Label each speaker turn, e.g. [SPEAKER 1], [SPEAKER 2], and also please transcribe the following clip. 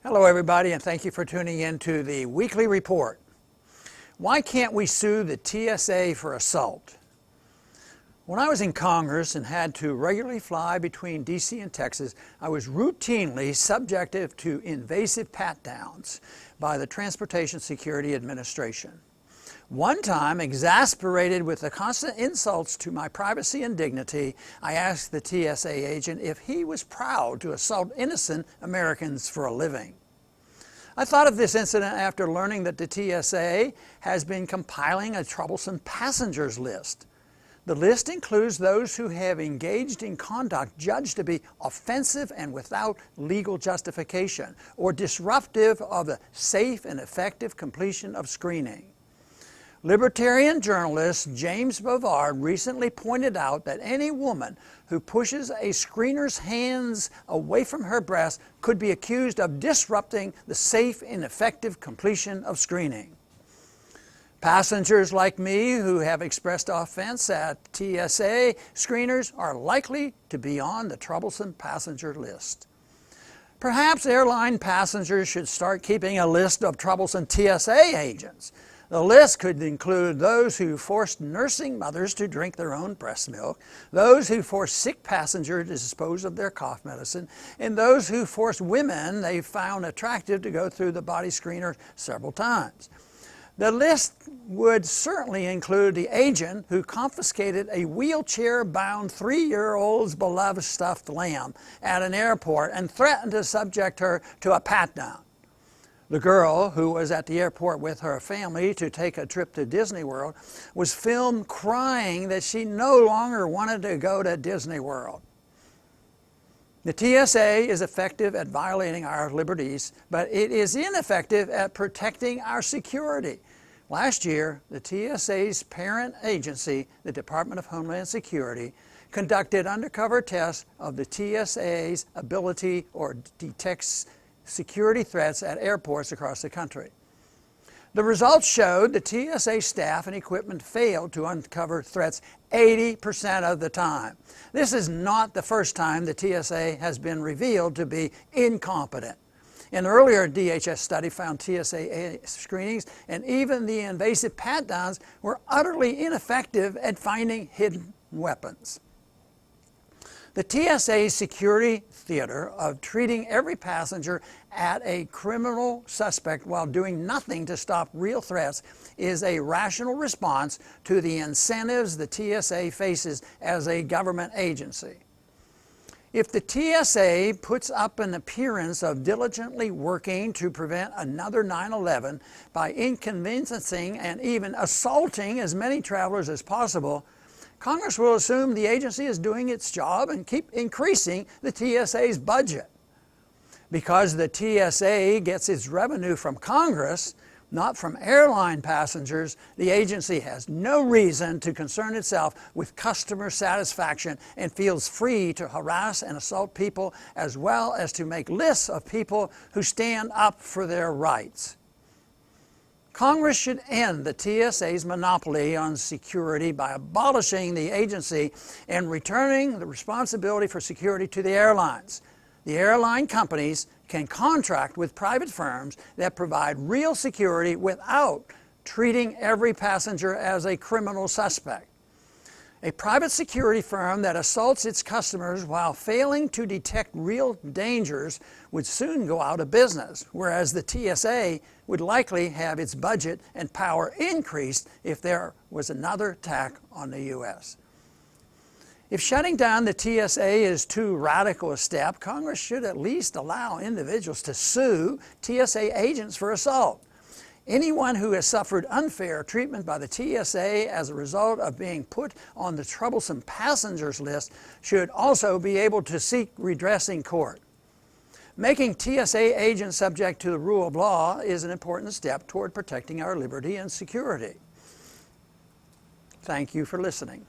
[SPEAKER 1] Hello everybody, and thank you for tuning in to the weekly report. Why can't we sue the TSA for assault? When I was in Congress and had to regularly fly between DC and Texas, I was routinely subjected to invasive pat-downs by the Transportation Security Administration. One time, exasperated with the constant insults to my privacy and dignity, I asked the TSA agent if he was proud to assault innocent Americans for a living. I thought of this incident after learning that the TSA has been compiling a troublesome passengers list. The list includes those who have engaged in conduct judged to be offensive and without legal justification, or disruptive of the safe and effective completion of screening. Libertarian journalist James Bovard recently pointed out that any woman who pushes a screener's hands away from her breast could be accused of disrupting the safe and effective completion of screening. Passengers like me who have expressed offense at TSA screeners are likely to be on the troublesome passenger list. Perhaps airline passengers should start keeping a list of troublesome TSA agents. The list could include those who forced nursing mothers to drink their own breast milk, those who forced sick passengers to dispose of their cough medicine, and those who forced women they found attractive to go through the body screener several times. The list would certainly include the agent who confiscated a wheelchair-bound 3-year-old's beloved stuffed lamb at an airport and threatened to subject her to a pat-down. The girl, who was at the airport with her family to take a trip to Disney World, was filmed crying that she no longer wanted to go to Disney World. The TSA is effective at violating our liberties, but it is ineffective at protecting our security. Last year, the TSA's parent agency, the Department of Homeland Security, conducted undercover tests of the TSA's ability or detects security threats at airports across the country. The results showed the TSA staff and equipment failed to uncover threats 80% of the time. This is not the first time the TSA has been revealed to be incompetent. An earlier DHS study found TSA screenings and even the invasive pat-downs were utterly ineffective at finding hidden weapons. The TSA security theater of treating every passenger as a criminal suspect while doing nothing to stop real threats is a rational response to the incentives the TSA faces as a government agency. If the TSA puts up an appearance of diligently working to prevent another 9/11 by inconveniencing and even assaulting as many travelers as possible, Congress will assume the agency is doing its job and keep increasing the TSA's budget. Because the TSA gets its revenue from Congress, not from airline passengers, the agency has no reason to concern itself with customer satisfaction and feels free to harass and assault people as well as to make lists of people who stand up for their rights. Congress should end the TSA's monopoly on security by abolishing the agency and returning the responsibility for security to the airlines. The airline companies can contract with private firms that provide real security without treating every passenger as a criminal suspect. A private security firm that assaults its customers while failing to detect real dangers would soon go out of business, whereas the TSA would likely have its budget and power increased if there was another attack on the U.S. If shutting down the TSA is too radical a step, Congress should at least allow individuals to sue TSA agents for assault. Anyone who has suffered unfair treatment by the TSA as a result of being put on the troublesome passengers list should also be able to seek redress in court. Making TSA agents subject to the rule of law is an important step toward protecting our liberty and security. Thank you for listening.